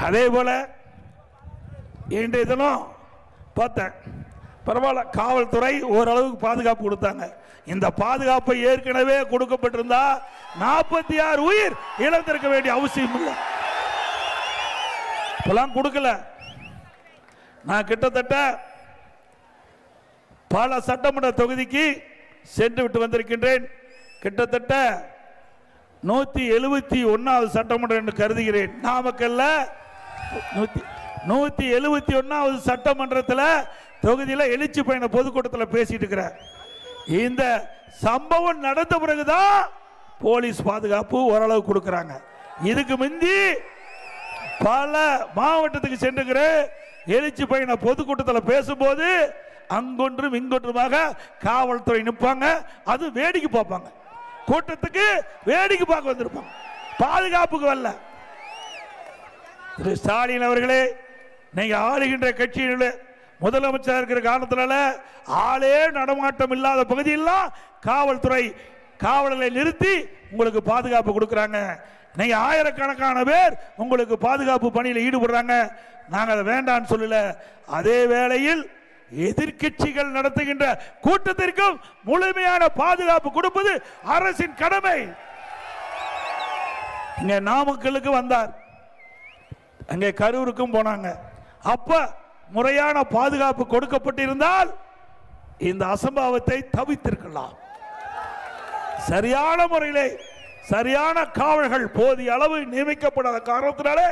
அதே போல இன்றைய தினம் பார்த்தேன், பரவாயில்ல, காவல்துறை ஓரளவுக்கு பாதுகாப்பு கொடுத்தாங்க. இந்த பாதுகாப்பை ஏற்கனவே கொடுக்கப்பட்டிருந்தா 46 உயிர் இழந்திருக்க வேண்டிய அவசியம் இல்லை. இப்பெல்லாம் கொடுக்கல. நான் கிட்டத்தட்ட பல சட்டமன்ற தொகுதிக்கு சென்று விட்டு வந்திருக்கின்றேன். கிட்டத்தட்ட 171வது சட்டமன்றம் என்று கருதுகிறேன். நாமக்கல்ல 171வது சட்டமன்றத்தில் தொகுதியில் எழுச்சி பயண பொதுக்கூட்டத்தில் பேசிட்டு இருக்கிறேன். இந்த சம்பவம் நடந்த பிறகுதான் போலீஸ் பாதுகாப்பு ஓரளவு கொடுக்கிறாங்க. இதுக்கு முந்தி பல மாவட்டத்துக்கு சென்றுகிற எழுச்சி பயண பொதுக்கூட்டத்தில் பேசும்போது அங்கொன்றும் இங்கொன்றுமாக காவல்துறை நிற்பாங்க. அது வேடிக்கை பார்ப்பாங்க. கூட்டத்துக்கு வேடிக்கை பார்க்க வந்திருப்பாங்க, பாதுகாப்புக்கு வரல. திரு ஸ்டாலின் அவர்களே, நீங்க ஆளுகின்ற கட்சியில் முதலமைச்சர் இருக்கிற காரணத்தினால ஆளே நடமாட்டம் இல்லாத பகுதியெல்லாம் காவல்துறை காவலர்களை நிறுத்தி உங்களுக்கு பாதுகாப்பு கொடுக்கிறாங்க. நீங்க ஆயிரக்கணக்கான பேர் உங்களுக்கு பாதுகாப்பு பணியில் ஈடுபடுறாங்க. நாங்கள் அதை வேண்டான்னு சொல்லல. அதே வேளையில் எதிர்க்கட்சிகள் நடத்துகின்ற கூட்டத்திற்கும் முழுமையான பாதுகாப்பு கொடுப்பது அரசின் கடமை. இங்க நாமக்கலுக்கு வந்தார், அங்கே கரூருக்கும் போனாங்க. அப்ப முறையான பாதுகாப்பு கொடுக்கப்பட்டிருந்தால் இந்த அசம்பாவத்தை தவிர்த்திருக்கலாம். சரியான முறையிலே சரியான காவலர்கள் போதிய அளவு நியமிக்கப்படாத காரணத்தினாலே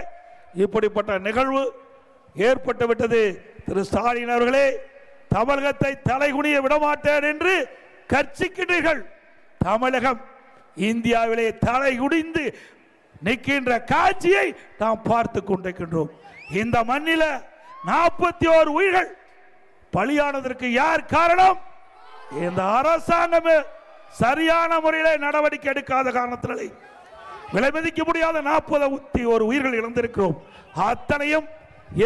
இப்படிப்பட்ட நிகழ்வு ஏற்பட்டு விட்டது. திரு ஸ்டாலின் அவர்களே, தமிழகத்தை தலைகுனிய விடமாட்டேன் என்று கர்ச்சிக்கின்றீர்கள். தமிழகம் இந்தியாவிலே தலைகுனிந்து நிற்கின்ற காட்சியை நாம் பார்த்து கொண்டிருக்கின்றோம். இந்த மண்ணில 41 உயிர்கள் பலியானதற்கு யார் காரணம்? இந்த அரசாங்கமே சரியான முறையில் நடவடிக்கை எடுக்காத காரணத்தினாலே விலை மதிக்க முடியாத 41 உயிர்கள் இழந்திருக்கிறோம். அத்தனையும்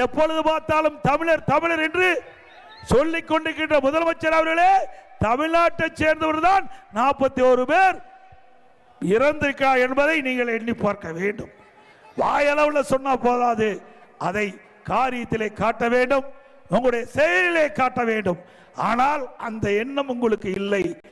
எப்பொழுது பார்த்தாலும் தமிழர் தமிழர் என்று சொல்லிக் கொண்டிருக்கின்ற முதலமைச்சர் அவர்களே, தமிழ்நாட்டை சேர்ந்தவர் தான் 41 பேர் இறந்திருக்கிறார் என்பதை நீங்கள் எண்ணி பார்க்க வேண்டும். வாயளவில் சொன்னா போதாது, அதை காரியத்திலே காட்ட வேண்டும், உங்களுடைய செயலிலே காட்ட வேண்டும். ஆனால் அந்த எண்ணம் உங்களுக்கு இல்லை.